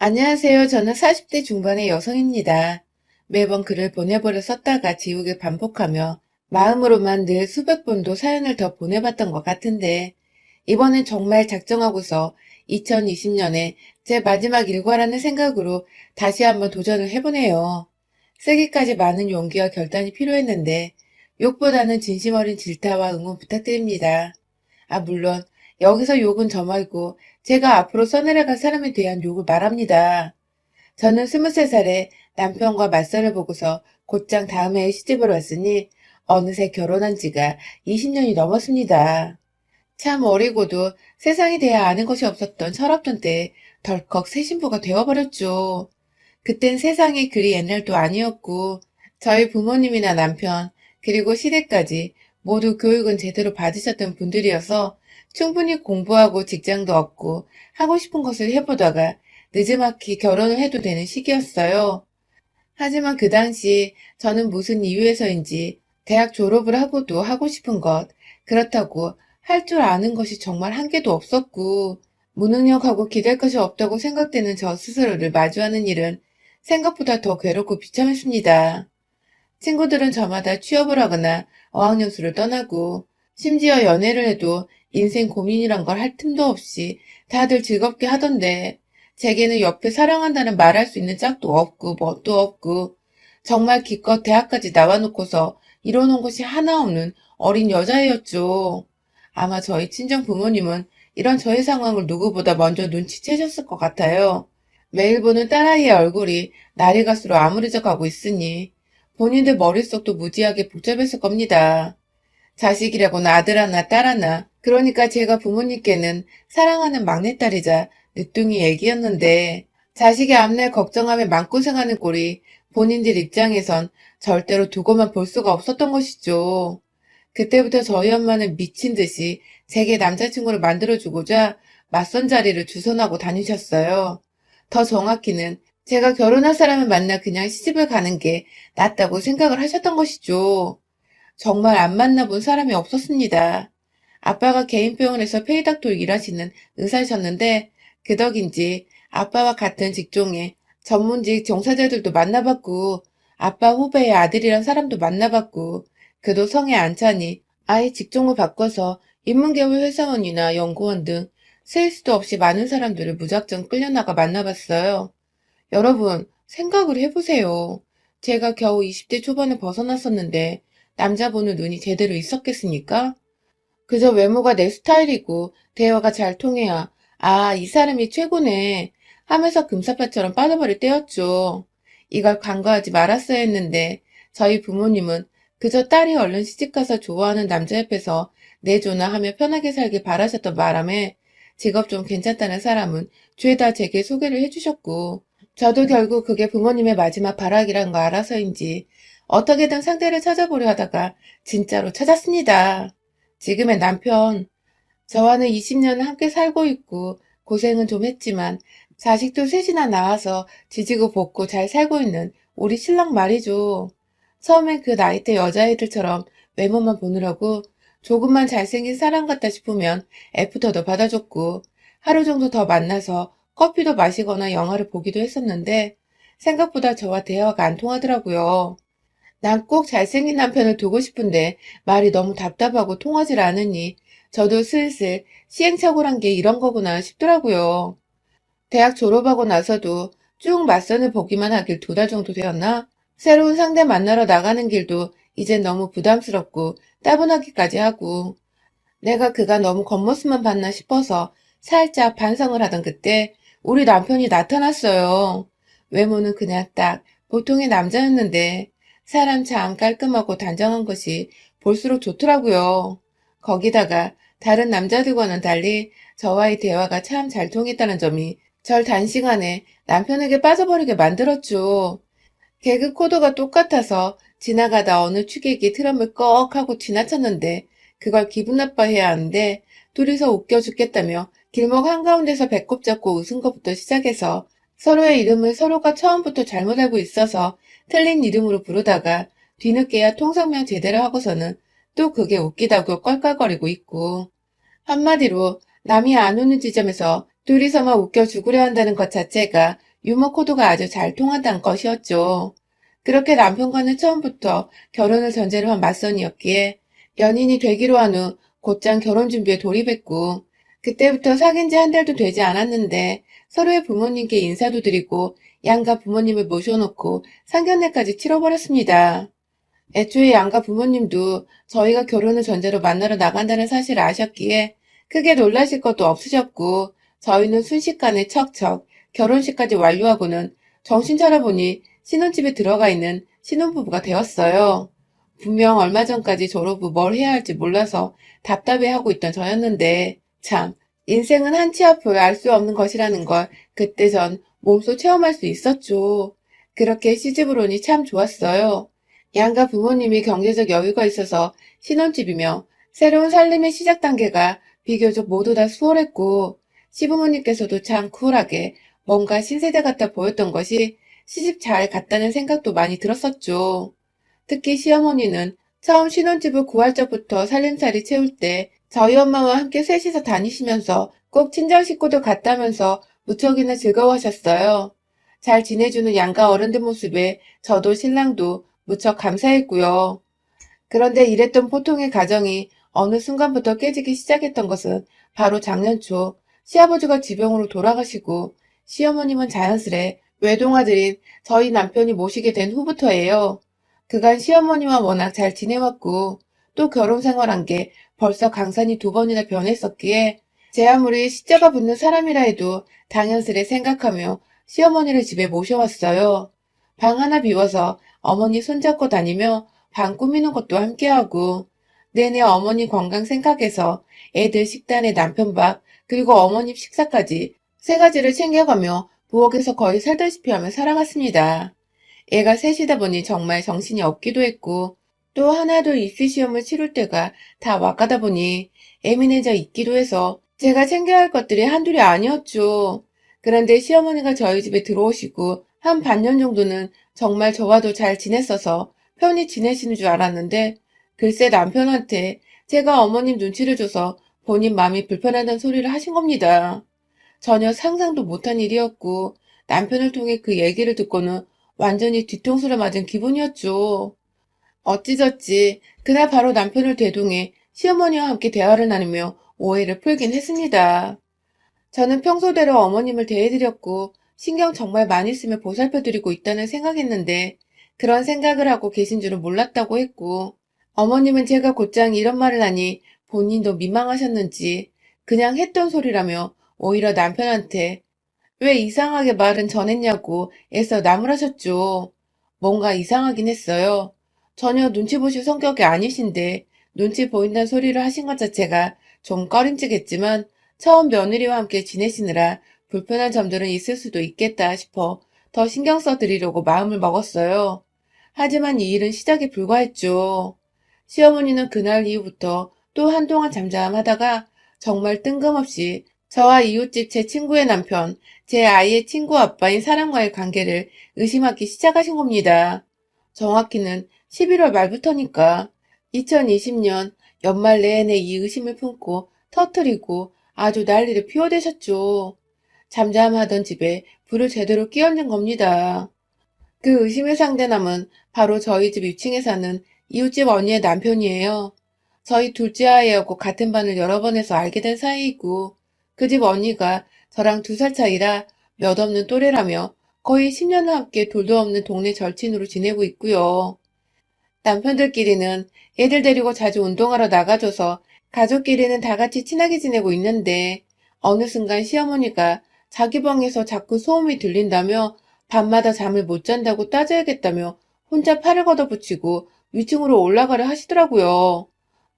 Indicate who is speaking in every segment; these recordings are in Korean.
Speaker 1: 안녕하세요. 저는 40대 중반의 여성입니다. 매번 글을 보내버려 썼다가 지우개 반복하며 마음으로만 늘 수백 번도 사연을 더 보내봤던 것 같은데 이번엔 정말 작정하고서 2020년에 제 마지막 일과라는 생각으로 다시 한번 도전을 해보네요. 쓰기까지 많은 용기와 결단이 필요했는데 욕보다는 진심 어린 질타와 응원 부탁드립니다. 물론 여기서 욕은 저 말고 제가 앞으로 써내려갈 사람에 대한 욕을 말합니다. 저는 23살에 남편과 맞선을 보고서 곧장 다음 해에 시집을 왔으니 어느새 결혼한 지가 20년이 넘었습니다. 참 어리고도 세상에 대해 아는 것이 없었던 철없던 때에 덜컥 새 신부가 되어버렸죠. 그땐 세상이 그리 옛날도 아니었고 저희 부모님이나 남편 그리고 시댁까지 모두 교육은 제대로 받으셨던 분들이어서 충분히 공부하고 직장도 얻고 하고 싶은 것을 해보다가 느지막이 결혼을 해도 되는 시기였어요. 하지만 그 당시 저는 무슨 이유에서인지 대학 졸업을 하고도 하고 싶은 것, 그렇다고 할 줄 아는 것이 정말 한 개도 없었고 무능력하고 기댈 것이 없다고 생각되는 저 스스로를 마주하는 일은 생각보다 더 괴롭고 비참했습니다. 친구들은 저마다 취업을 하거나 어학연수를 떠나고 심지어 연애를 해도 인생 고민이란 걸 할 틈도 없이 다들 즐겁게 하던데 제게는 옆에 사랑한다는 말할 수 있는 짝도 없고 뭣도 없고 정말 기껏 대학까지 나와놓고서 이뤄놓은 것이 하나 없는 어린 여자애였죠. 아마 저희 친정 부모님은 이런 저의 상황을 누구보다 먼저 눈치채셨을 것 같아요. 매일 보는 딸아이의 얼굴이 날이 갈수록 암울해져 가고 있으니 본인들 머릿속도 무지하게 복잡했을 겁니다. 자식이라고는 아들 하나 딸 하나. 그러니까 제가 부모님께는 사랑하는 막내딸이자 늦둥이 애기였는데 자식의 앞날 걱정하며 마음고생하는 꼴이 본인들 입장에선 절대로 두고만 볼 수가 없었던 것이죠. 그때부터 저희 엄마는 미친 듯이 제게 남자친구를 만들어주고자 맞선 자리를 주선하고 다니셨어요. 더 정확히는 제가 결혼할 사람을 만나 그냥 시집을 가는 게 낫다고 생각을 하셨던 것이죠. 정말 안 만나본 사람이 없었습니다. 아빠가 개인병원에서 페이닥터 일하시는 의사셨는데 그 덕인지 아빠와 같은 직종의 전문직 종사자들도 만나봤고 아빠 후배의 아들이란 사람도 만나봤고 그도 성에 안 차니 아예 직종을 바꿔서 인문계열 회사원이나 연구원 등 세일 수도 없이 많은 사람들을 무작정 끌려나가 만나봤어요. 여러분, 생각을 해보세요. 제가 겨우 20대 초반에 벗어났었는데 남자 보는 눈이 제대로 있었겠습니까? 그저 외모가 내 스타일이고 대화가 잘 통해야 이 사람이 최고네 하면서 금사빠처럼 빠져버릴 때였죠. 이걸 간과하지 말았어야 했는데 저희 부모님은 그저 딸이 얼른 시집가서 좋아하는 남자 옆에서 내조나 하며 편하게 살길 바라셨던 바람에 직업 좀 괜찮다는 사람은 죄다 제게 소개를 해주셨고 저도 결국 그게 부모님의 마지막 바라기란 거 알아서인지 어떻게든 상대를 찾아보려 하다가 진짜로 찾았습니다. 지금의 남편, 저와는 20년을 함께 살고 있고 고생은 좀 했지만 자식도 셋이나 낳아서 지지고 볶고 잘 살고 있는 우리 신랑 말이죠. 처음엔 그 나이대 여자애들처럼 외모만 보느라고 조금만 잘생긴 사람 같다 싶으면 애프터도 받아줬고 하루 정도 더 만나서 커피도 마시거나 영화를 보기도 했었는데 생각보다 저와 대화가 안 통하더라고요. 난 꼭 잘생긴 남편을 두고 싶은데 말이 너무 답답하고 통하질 않으니 저도 슬슬 시행착오란 게 이런 거구나 싶더라고요. 대학 졸업하고 나서도 쭉 맞선을 보기만 하길 2달 정도 되었나? 새로운 상대 만나러 나가는 길도 이젠 너무 부담스럽고 따분하기까지 하고 내가 그가 너무 겉모습만 봤나 싶어서 살짝 반성을 하던 그때 우리 남편이 나타났어요. 외모는 그냥 딱 보통의 남자였는데 사람 참 깔끔하고 단정한 것이 볼수록 좋더라고요. 거기다가 다른 남자들과는 달리 저와의 대화가 참 잘 통했다는 점이 절 단시간에 남편에게 빠져버리게 만들었죠. 개그 코드가 똑같아서 지나가다 어느 취객이 트럼을 꺽 하고 지나쳤는데 그걸 기분 나빠해야 하는데 둘이서 웃겨 죽겠다며 길목 한가운데서 배꼽 잡고 웃은 것부터 시작해서 서로의 이름을 서로가 처음부터 잘못 알고 있어서 틀린 이름으로 부르다가 뒤늦게야 통성명 제대로 하고서는 또 그게 웃기다고 껄껄거리고 있고 한마디로 남이 안 오는 지점에서 둘이서만 웃겨 죽으려 한다는 것 자체가 유머 코드가 아주 잘 통한다는 것이었죠. 그렇게 남편과는 처음부터 결혼을 전제로 한 맞선이었기에 연인이 되기로 한 후 곧장 결혼 준비에 돌입했고, 그때부터 사귄 지 한 달도 되지 않았는데 서로의 부모님께 인사도 드리고 양가 부모님을 모셔놓고 상견례까지 치러버렸습니다. 애초에 양가 부모님도 저희가 결혼을 전제로 만나러 나간다는 사실을 아셨기에 크게 놀라실 것도 없으셨고, 저희는 순식간에 척척 결혼식까지 완료하고는 정신 차려보니 신혼집에 들어가 있는 신혼부부가 되었어요. 분명 얼마 전까지 졸업 후 뭘 해야 할지 몰라서 답답해하고 있던 저였는데, 참, 인생은 한 치 앞을 알 수 없는 것이라는 걸 그때 전 몸소 체험할 수 있었죠. 그렇게 시집을 오니 참 좋았어요. 양가 부모님이 경제적 여유가 있어서 신혼집이며 새로운 살림의 시작 단계가 비교적 모두 다 수월했고, 시부모님께서도 참 쿨하게 뭔가 신세대 같아 보였던 것이 시집 잘 갔다는 생각도 많이 들었었죠. 특히 시어머니는 처음 신혼집을 구할 적부터 살림살이 채울 때 저희 엄마와 함께 셋이서 다니시면서 꼭 친정 식구도 같다면서 무척이나 즐거워하셨어요. 잘 지내주는 양가 어른들 모습에 저도 신랑도 무척 감사했고요. 그런데 이랬던 보통의 가정이 어느 순간부터 깨지기 시작했던 것은 바로 작년 초 시아버지가 지병으로 돌아가시고 시어머님은 자연스레 외동아들인 저희 남편이 모시게 된 후부터예요. 그간 시어머니와 워낙 잘 지내왔고 또 결혼 생활한 게 벌써 강산이 2번이나 변했었기에 제 아무리 시자가 붙는 사람이라 해도 당연스레 생각하며 시어머니를 집에 모셔왔어요. 방 하나 비워서 어머니 손잡고 다니며 방 꾸미는 것도 함께하고 내내 어머니 건강 생각해서 애들 식단에 남편 밥 그리고 어머님 식사까지 3가지를 챙겨가며 부엌에서 거의 살다시피 하며 살아갔습니다. 애가 셋이다 보니 정말 정신이 없기도 했고 또 하나도 입시 시험을 치를 때가 다 와가다 보니 예민해져 있기도 해서 제가 챙겨야 할 것들이 한둘이 아니었죠. 그런데 시어머니가 저희 집에 들어오시고 한 반년 정도는 정말 저와도 잘 지냈어서 편히 지내시는 줄 알았는데 글쎄 남편한테 제가 어머님 눈치를 줘서 본인 마음이 불편하다는 소리를 하신 겁니다. 전혀 상상도 못한 일이었고 남편을 통해 그 얘기를 듣고는 완전히 뒤통수를 맞은 기분이었죠. 어찌저찌 그날 바로 남편을 대동해 시어머니와 함께 대화를 나누며 오해를 풀긴 했습니다. 저는 평소대로 어머님을 대해드렸고 신경 정말 많이 쓰며 보살펴드리고 있다는 생각했는데 그런 생각을 하고 계신 줄은 몰랐다고 했고 어머님은 제가 곧장 이런 말을 하니 본인도 민망하셨는지 그냥 했던 소리라며 오히려 남편한테 왜 이상하게 말은 전했냐고 애써 나무라셨죠. 뭔가 이상하긴 했어요. 전혀 눈치 보실 성격이 아니신데 눈치 보인다는 소리를 하신 것 자체가 좀 꺼림칙했지만 처음 며느리와 함께 지내시느라 불편한 점들은 있을 수도 있겠다 싶어 더 신경 써드리려고 마음을 먹었어요. 하지만 이 일은 시작에 불과했죠. 시어머니는 그날 이후부터 또 한동안 잠잠하다가 정말 뜬금없이 저와 이웃집 제 친구의 남편, 제 아이의 친구 아빠인 사람과의 관계를 의심하기 시작하신 겁니다. 정확히는 11월 말부터니까 2020년 연말 내내 이 의심을 품고 터뜨리고 아주 난리를 피워대셨죠. 잠잠하던 집에 불을 제대로 끼얹은 겁니다. 그 의심의 상대남은 바로 저희 집 2층에 사는 이웃집 언니의 남편이에요. 저희 둘째 아이하고 같은 반을 여러 번 해서 알게 된 사이이고 그 집 언니가 저랑 2살 차이라 몇 없는 또래라며 거의 10년을 함께 돌도 없는 동네 절친으로 지내고 있고요. 남편들끼리는 애들 데리고 자주 운동하러 나가줘서 가족끼리는 다 같이 친하게 지내고 있는데 어느 순간 시어머니가 자기 방에서 자꾸 소음이 들린다며 밤마다 잠을 못 잔다고 따져야겠다며 혼자 팔을 걷어붙이고 위층으로 올라가려 하시더라고요.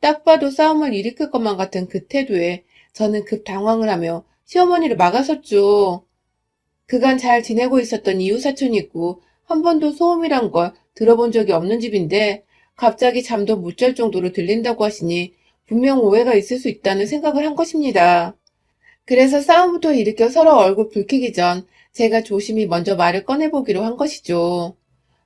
Speaker 1: 딱 봐도 싸움을 일으킬 것만 같은 그 태도에 저는 급 당황을 하며 시어머니를 막아섰죠. 그간 잘 지내고 있었던 이웃사촌이 있고 한 번도 소음이란 걸 들어본 적이 없는 집인데 갑자기 잠도 못 잘 정도로 들린다고 하시니 분명 오해가 있을 수 있다는 생각을 한 것입니다. 그래서 싸움부터 일으켜 서로 얼굴 붉히기 전 제가 조심히 먼저 말을 꺼내보기로 한 것이죠.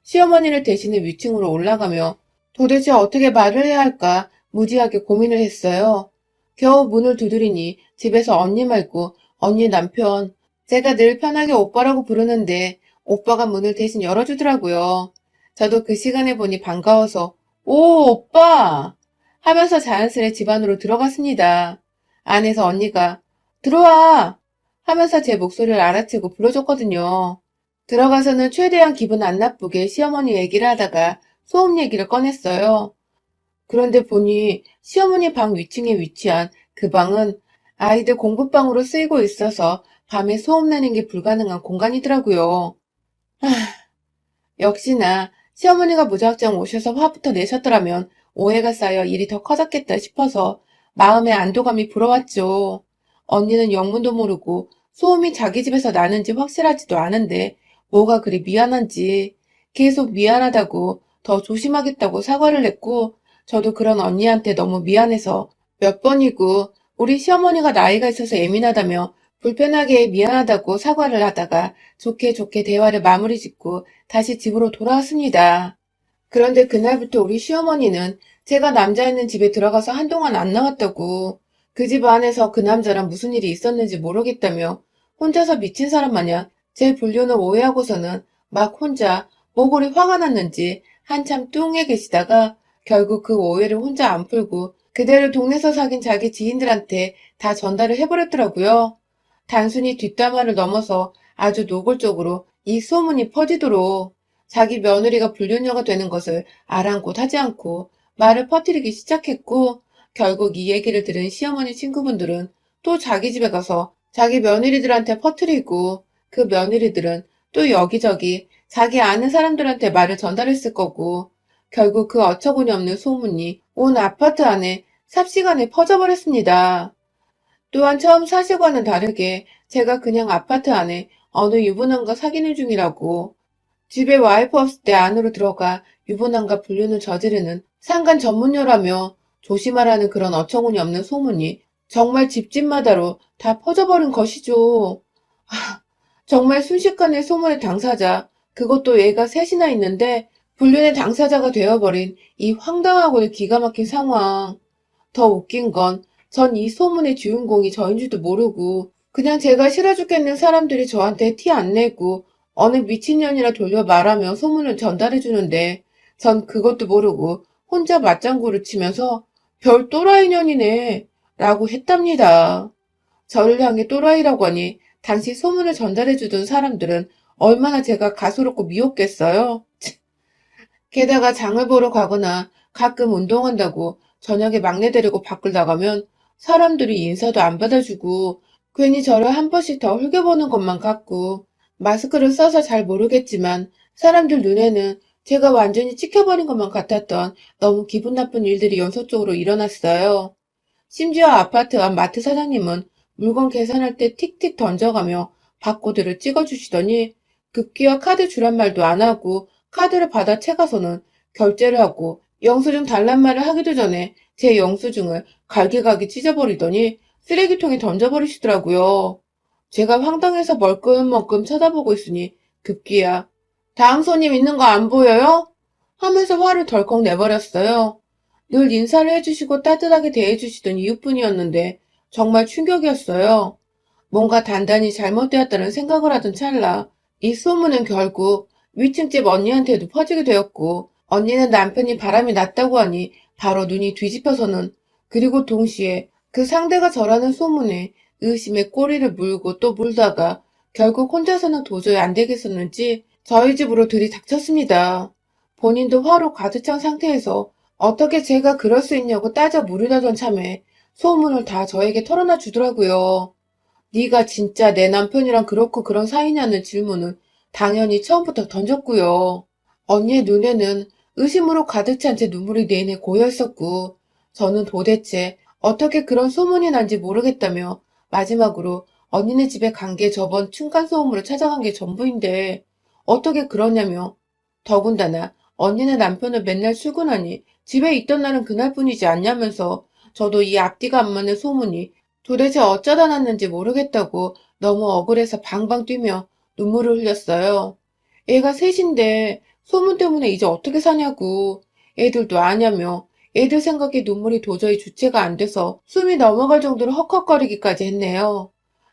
Speaker 1: 시어머니를 대신해 위층으로 올라가며 도대체 어떻게 말을 해야 할까 무지하게 고민을 했어요. 겨우 문을 두드리니 집에서 언니 말고 언니 남편, 제가 늘 편하게 오빠라고 부르는데 오빠가 문을 대신 열어주더라고요. 저도 그 시간에 보니 반가워서 오, 오빠! 하면서 자연스레 집 안으로 들어갔습니다. 안에서 언니가 들어와! 하면서 제 목소리를 알아채고 불러줬거든요. 들어가서는 최대한 기분 안 나쁘게 시어머니 얘기를 하다가 소음 얘기를 꺼냈어요. 그런데 보니 시어머니 방 위층에 위치한 그 방은 아이들 공부방으로 쓰이고 있어서 밤에 소음 내는 게 불가능한 공간이더라고요. 역시나 시어머니가 무작정 오셔서 화부터 내셨더라면 오해가 쌓여 일이 더 커졌겠다 싶어서 마음의 안도감이 불어왔죠. 언니는 영문도 모르고 소음이 자기 집에서 나는지 확실하지도 않은데 뭐가 그리 미안한지 계속 미안하다고 더 조심하겠다고 사과를 했고 저도 그런 언니한테 너무 미안해서 몇 번이고 우리 시어머니가 나이가 있어서 예민하다며 불편하게 미안하다고 사과를 하다가 좋게 좋게 대화를 마무리 짓고 다시 집으로 돌아왔습니다. 그런데 그날부터 우리 시어머니는 제가 남자 있는 집에 들어가서 한동안 안 나왔다고 그 집 안에서 그 남자랑 무슨 일이 있었는지 모르겠다며 혼자서 미친 사람 마냥 제 불륜을 오해하고서는 막 혼자 모골이 화가 났는지 한참 뚱해 계시다가 결국 그 오해를 혼자 안 풀고 그대로 동네에서 사귄 자기 지인들한테 다 전달을 해버렸더라고요. 단순히 뒷담화를 넘어서 아주 노골적으로 이 소문이 퍼지도록 자기 며느리가 불륜녀가 되는 것을 아랑곳하지 않고 말을 퍼뜨리기 시작했고 결국 이 얘기를 들은 시어머니 친구분들은 또 자기 집에 가서 자기 며느리들한테 퍼뜨리고 그 며느리들은 또 여기저기 자기 아는 사람들한테 말을 전달했을 거고 결국 그 어처구니 없는 소문이 온 아파트 안에 삽시간에 퍼져버렸습니다. 또한 처음 사실과는 다르게 제가 그냥 아파트 안에 어느 유부남과 사귀는 중이라고 집에 와이프 없을 때 안으로 들어가 유부남과 불륜을 저지르는 상간 전문녀라며 조심하라는 그런 어처구니 없는 소문이 정말 집집마다로 다 퍼져버린 것이죠. 정말 순식간에 소문의 당사자, 그것도 애가 셋이나 있는데 불륜의 당사자가 되어버린 이 황당하고도 기가 막힌 상황. 더 웃긴 건 전 이 소문의 주인공이 저인 줄도 모르고 그냥 제가 싫어 죽겠는 사람들이 저한테 티 안 내고 어느 미친년이라 돌려 말하며 소문을 전달해 주는데 전 그것도 모르고 혼자 맞장구를 치면서 별 또라이년이네 라고 했답니다. 저를 향해 또라이라고 하니 당시 소문을 전달해 주던 사람들은 얼마나 제가 가소롭고 미웠겠어요. 게다가 장을 보러 가거나 가끔 운동한다고 저녁에 막내 데리고 밖을 나가면 사람들이 인사도 안 받아주고 괜히 저를 한 번씩 더 흘겨보는 것만 같고 마스크를 써서 잘 모르겠지만 사람들 눈에는 제가 완전히 찍혀버린 것만 같았던 너무 기분 나쁜 일들이 연속적으로 일어났어요. 심지어 아파트 앞 마트 사장님은 물건 계산할 때 틱틱 던져가며 바코드를 찍어주시더니 급기야 카드 주란 말도 안 하고 카드를 받아 채가서는 결제를 하고 영수증 달란 말을 하기도 전에 제 영수증을 갈기갈기 찢어버리더니 쓰레기통에 던져버리시더라고요. 제가 황당해서 멀끔멀끔 쳐다보고 있으니 급기야 다음 손님 있는 거 안 보여요? 하면서 화를 덜컥 내버렸어요. 늘 인사를 해주시고 따뜻하게 대해주시던 이웃분이었는데 정말 충격이었어요. 뭔가 단단히 잘못되었다는 생각을 하던 찰나 이 소문은 결국 위층집 언니한테도 퍼지게 되었고 언니는 남편이 바람이 났다고 하니 바로 눈이 뒤집혀서는 그리고 동시에 그 상대가 저라는 소문에 의심의 꼬리를 물고 또 물다가 결국 혼자서는 도저히 안 되겠었는지 저희 집으로 들이닥쳤습니다. 본인도 화로 가득 찬 상태에서 어떻게 제가 그럴 수 있냐고 따져 물으려던 참에 소문을 다 저에게 털어놔 주더라고요. 네가 진짜 내 남편이랑 그렇고 그런 사이냐는 질문은 당연히 처음부터 던졌고요. 언니의 눈에는 의심으로 가득 찬 제 눈물이 내내 고여 있었고 저는 도대체 어떻게 그런 소문이 난지 모르겠다며 마지막으로 언니네 집에 간 게 저번 층간소음으로 찾아간 게 전부인데 어떻게 그러냐며 더군다나 언니네 남편은 맨날 출근하니 집에 있던 날은 그날뿐이지 않냐면서 저도 이 앞뒤가 안 맞는 소문이 도대체 어쩌다 났는지 모르겠다고 너무 억울해서 방방 뛰며 눈물을 흘렸어요. 애가 셋인데 소문 때문에 이제 어떻게 사냐고 애들도 아냐며 애들 생각에 눈물이 도저히 주체가 안 돼서 숨이 넘어갈 정도로 헉헉거리기까지 했네요.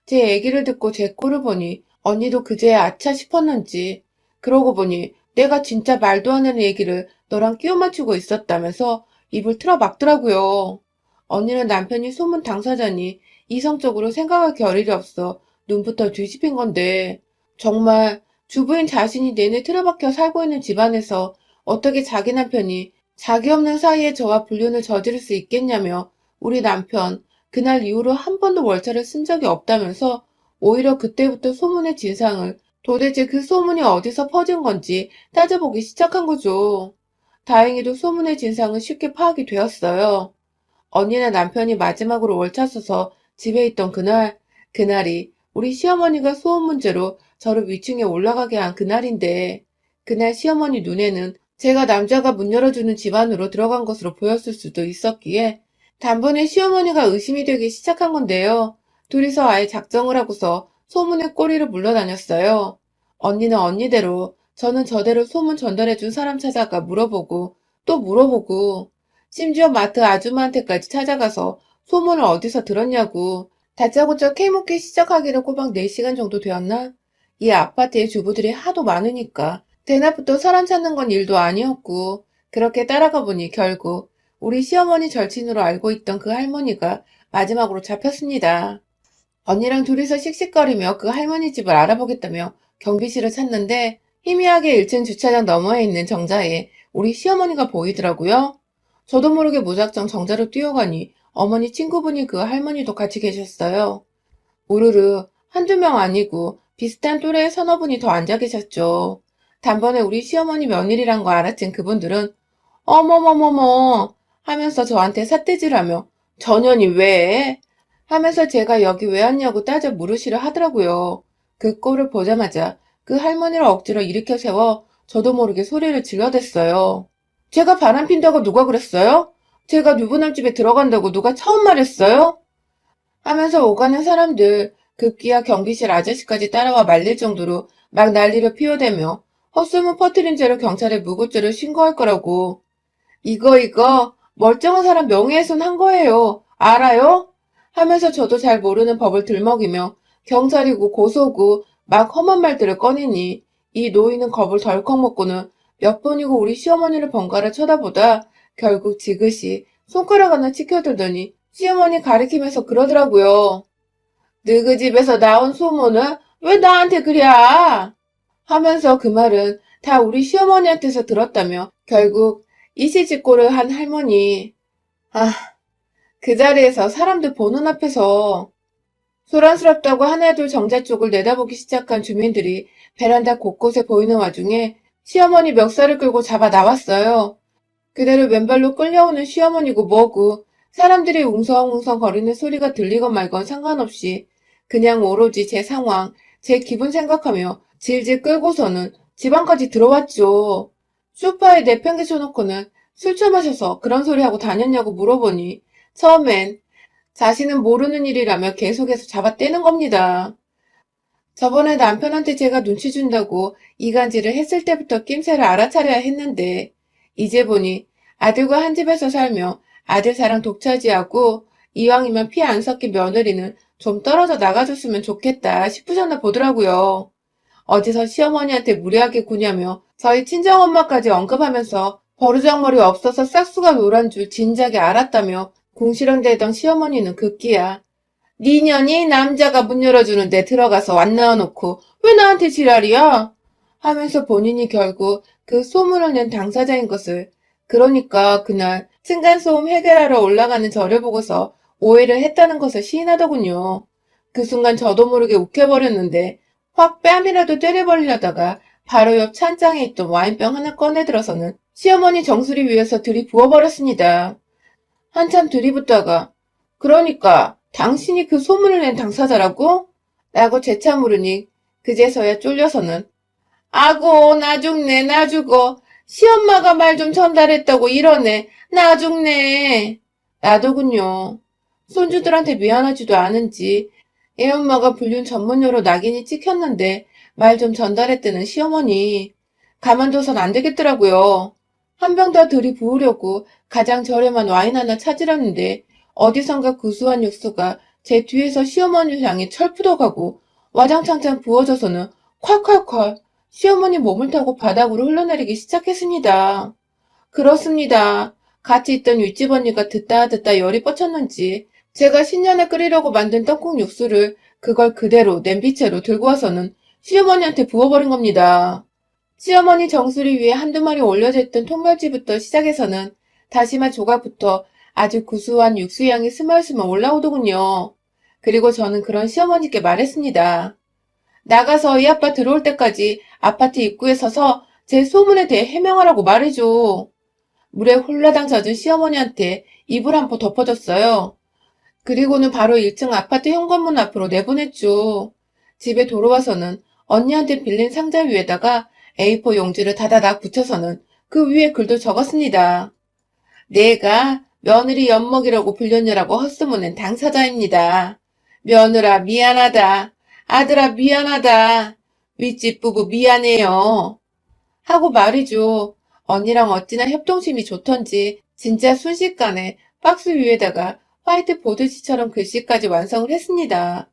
Speaker 1: 제 얘기를 듣고 제 꼴을 보니 언니도 그제야 아차 싶었는지 그러고 보니 내가 진짜 말도 안 되는 얘기를 너랑 끼워 맞추고 있었다면서 입을 틀어 막더라고요. 언니는 남편이 소문 당사자니 이성적으로 생각할 겨를이 없어 눈부터 뒤집힌 건데 정말 주부인 자신이 내내 틀어박혀 살고 있는 집안에서 어떻게 자기 남편이 자기 없는 사이에 저와 불륜을 저지를 수 있겠냐며 우리 남편 그날 이후로 한 번도 월차를 쓴 적이 없다면서 오히려 그때부터 소문의 진상을 도대체 그 소문이 어디서 퍼진 건지 따져보기 시작한 거죠. 다행히도 소문의 진상은 쉽게 파악이 되었어요. 언니네 남편이 마지막으로 월차 써서 집에 있던 그날이 우리 시어머니가 소음 문제로 저를 위층에 올라가게 한 그날인데, 그날 시어머니 눈에는 제가 남자가 문 열어주는 집 안으로 들어간 것으로 보였을 수도 있었기에, 단번에 시어머니가 의심이 되기 시작한 건데요. 둘이서 아예 작정을 하고서 소문의 꼬리를 물러다녔어요. 언니는 언니대로, 저는 저대로 소문 전달해준 사람 찾아가 물어보고, 또 물어보고, 심지어 마트 아줌마한테까지 찾아가서 소문을 어디서 들었냐고 다짜고짜 캐묻기 시작하기는 꼬박 4시간 정도 되었나? 이 아파트에 주부들이 하도 많으니까 대낮부터 사람 찾는 건 일도 아니었고 그렇게 따라가 보니 결국 우리 시어머니 절친으로 알고 있던 그 할머니가 마지막으로 잡혔습니다. 언니랑 둘이서 씩씩거리며 그 할머니 집을 알아보겠다며 경비실을 찾는데 희미하게 1층 주차장 너머에 있는 정자에 우리 시어머니가 보이더라고요. 저도 모르게 무작정 정자로 뛰어가니 어머니 친구분이 그 할머니도 같이 계셨어요. 우르르 한두 명 아니고 비슷한 또래의 서너 분이 더 앉아 계셨죠. 단번에 우리 시어머니 며느리란 거 알아챈 그분들은 어머머머머 하면서 저한테 삿대질하며 전현이 왜? 하면서 제가 여기 왜 왔냐고 따져 물으시려 하더라고요. 그 꼴을 보자마자 그 할머니를 억지로 일으켜 세워 저도 모르게 소리를 질러댔어요. 제가 바람핀다고 누가 그랬어요? 제가 누구남 집에 들어간다고 누가 처음 말했어요? 하면서 오가는 사람들 급기야 경비실 아저씨까지 따라와 말릴 정도로 막 난리를 피워대며 헛소문 퍼뜨린 죄로 경찰에 무고죄를 신고할 거라고. 이거 멀쩡한 사람 명예훼손 한 거예요. 알아요? 하면서 저도 잘 모르는 법을 들먹이며 경찰이고 고소고 막 험한 말들을 꺼내니 이 노인은 겁을 덜컥 먹고는 몇 번이고 우리 시어머니를 번갈아 쳐다보다 결국 지그시 손가락 하나 치켜들더니 시어머니 가리키면서 그러더라고요. 너희 집에서 나온 소문은 왜 나한테 그래? 하면서 그 말은 다 우리 시어머니한테서 들었다며 결국 이시직고를 한 할머니. 아, 그 자리에서 사람들 보는 앞에서 소란스럽다고 하나둘 정자 쪽을 내다보기 시작한 주민들이 베란다 곳곳에 보이는 와중에 시어머니 멱살을 끌고 잡아 나왔어요. 그대로 맨발로 끌려오는 시어머니고 뭐고 사람들이 웅성웅성 거리는 소리가 들리건 말건 상관없이 그냥 오로지 제 상황, 제 기분 생각하며 질질 끌고서는 집 안까지 들어왔죠. 소파에 내팽개쳐놓고는 술 처마셔서 그런 소리 하고 다녔냐고 물어보니 처음엔 자신은 모르는 일이라며 계속해서 잡아떼는 겁니다. 저번에 남편한테 제가 눈치 준다고 이간질을 했을 때부터 낌새를 알아차려야 했는데 이제 보니 아들과 한 집에서 살며 아들 사랑 독차지하고 이왕이면 피 안 섞인 며느리는 좀 떨어져 나가줬으면 좋겠다 싶으셨나 보더라고요. 어디서 시어머니한테 무례하게 구냐며 저희 친정엄마까지 언급하면서 버르장머리 없어서 싹수가 노란 줄 진작에 알았다며 궁시렁대던 시어머니는 급기야 니년이 남자가 문 열어주는데 들어가서 안 나와놓고 왜 나한테 지랄이야? 하면서 본인이 결국 그 소문을 낸 당사자인 것을 그러니까 그날 층간소음 해결하러 올라가는 저를 보고서 오해를 했다는 것을 시인하더군요. 그 순간 저도 모르게 욱해버렸는데 확 뺨이라도 때려버리려다가 바로 옆 찬장에 있던 와인병 하나 꺼내들어서는 시어머니 정수리 위에서 들이부어버렸습니다. 한참 들이붓다가 그러니까 당신이 그 소문을 낸 당사자라고? 라고 재차 물으니 그제서야 쫄려서는 아고 나 죽네 나 죽어 시엄마가 말 좀 전달했다고 이러네 나 죽네 나더군요. 손주들한테 미안하지도 않은지 애엄마가 불륜 전문녀로 낙인이 찍혔는데 말 좀 전달했다는 시어머니 가만둬선 안 되겠더라고요. 한 병 더 들이부으려고 가장 저렴한 와인 하나 찾으려는데 어디선가 구수한 육수가 제 뒤에서 시어머니를 향해 철푸덕하고 와장창창 부어져서는 콸콸콸 시어머니 몸을 타고 바닥으로 흘러내리기 시작했습니다. 그렇습니다. 같이 있던 윗집 언니가 듣다 열이 뻗쳤는지 제가 신년에 끓이려고 만든 떡국 육수를 그걸 그대로 냄비채로 들고 와서는 시어머니한테 부어버린 겁니다. 시어머니 정수리 위에 한두 마리 올려져 있던 통멸치부터 시작해서는 다시마 조각부터 아주 구수한 육수향이 스멀스멀 올라오더군요. 그리고 저는 그런 시어머니께 말했습니다. 나가서 이 아빠 들어올 때까지 아파트 입구에 서서 제 소문에 대해 해명하라고 말해줘. 물에 홀라당 젖은 시어머니한테 이불 한 포 덮어줬어요. 그리고는 바로 1층 아파트 현관문 앞으로 내보냈죠. 집에 돌아와서는 언니한테 빌린 상자 위에다가 A4 용지를 다다닥 붙여서는 그 위에 글도 적었습니다. 내가 며느리 엿먹이라고 불렸냐라고 헛소문낸 당사자입니다. 며느라 미안하다. 아들아 미안하다. 윗집 부부 미안해요. 하고 말이죠. 언니랑 어찌나 협동심이 좋던지 진짜 순식간에 박스 위에다가 화이트 보드지처럼 글씨까지 완성을 했습니다.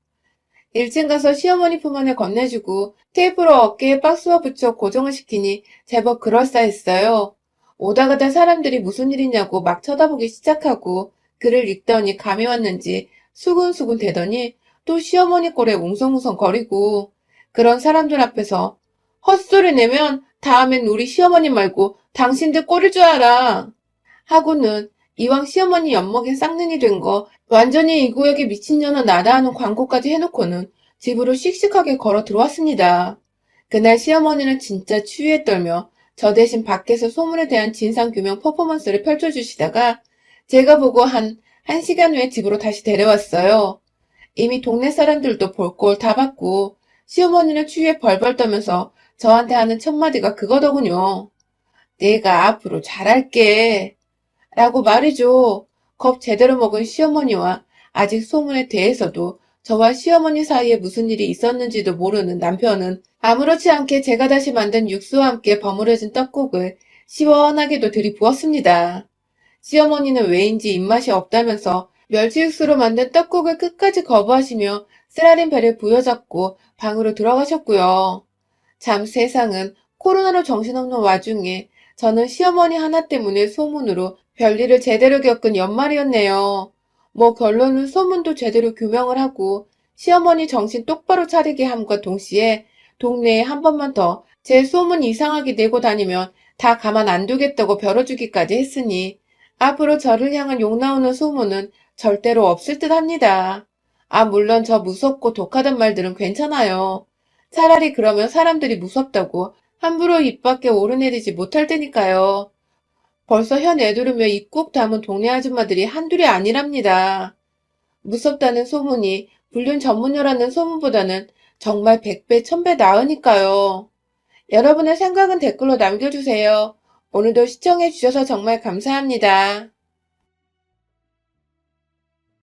Speaker 1: 1층 가서 시어머니 품 안에 건네주고 테이프로 어깨에 박스와 붙여 고정을 시키니 제법 그럴싸했어요. 오다 가다 사람들이 무슨 일이냐고 막 쳐다보기 시작하고 글을 읽더니 감이 왔는지 수근수근 대더니 또 시어머니 꼴에 웅성웅성 거리고 그런 사람들 앞에서 헛소리 내면 다음엔 우리 시어머니 말고 당신들 꼴일 줄 알아. 하고는 이왕 시어머니 엿먹인 쌍년이 된 거 완전히 이 구역에 미친년은 나다 하는 광고까지 해놓고는 집으로 씩씩하게 걸어 들어왔습니다. 그날 시어머니는 진짜 추위에 떨며 저 대신 밖에서 소문에 대한 진상규명 퍼포먼스를 펼쳐주시다가 제가 보고 한 1시간 후에 집으로 다시 데려왔어요. 이미 동네 사람들도 볼 꼴 다 봤고 시어머니는 추위에 벌벌 떠면서 저한테 하는 첫마디가 그거더군요. 내가 앞으로 잘할게. 라고 말이죠. 겁 제대로 먹은 시어머니와 아직 소문에 대해서도 저와 시어머니 사이에 무슨 일이 있었는지도 모르는 남편은 아무렇지 않게 제가 다시 만든 육수와 함께 버무려진 떡국을 시원하게도 들이부었습니다. 시어머니는 왜인지 입맛이 없다면서 멸치 육수로 만든 떡국을 끝까지 거부하시며 쓰라린 배를 부여잡고 방으로 들어가셨고요. 참 세상은 코로나로 정신없는 와중에 저는 시어머니 하나 때문에 소문으로 별일을 제대로 겪은 연말이었네요. 뭐 결론은 소문도 제대로 규명을 하고 시어머니 정신 똑바로 차리게 함과 동시에 동네에 한 번만 더 제 소문 이상하게 내고 다니면 다 가만 안 두겠다고 벼러주기까지 했으니 앞으로 저를 향한 욕 나오는 소문은 절대로 없을 듯 합니다. 아, 물론 저 무섭고 독하단 말들은 괜찮아요. 차라리 그러면 사람들이 무섭다고 함부로 입 밖에 오르내리지 못할 테니까요. 벌써 혀 내두르며 입 꾹 다문 동네 아줌마들이 한둘이 아니랍니다. 무섭다는 소문이 불륜 전문녀라는 소문보다는 정말 100배, 1000배 나으니까요. 여러분의 생각은 댓글로 남겨주세요. 오늘도 시청해주셔서 정말 감사합니다.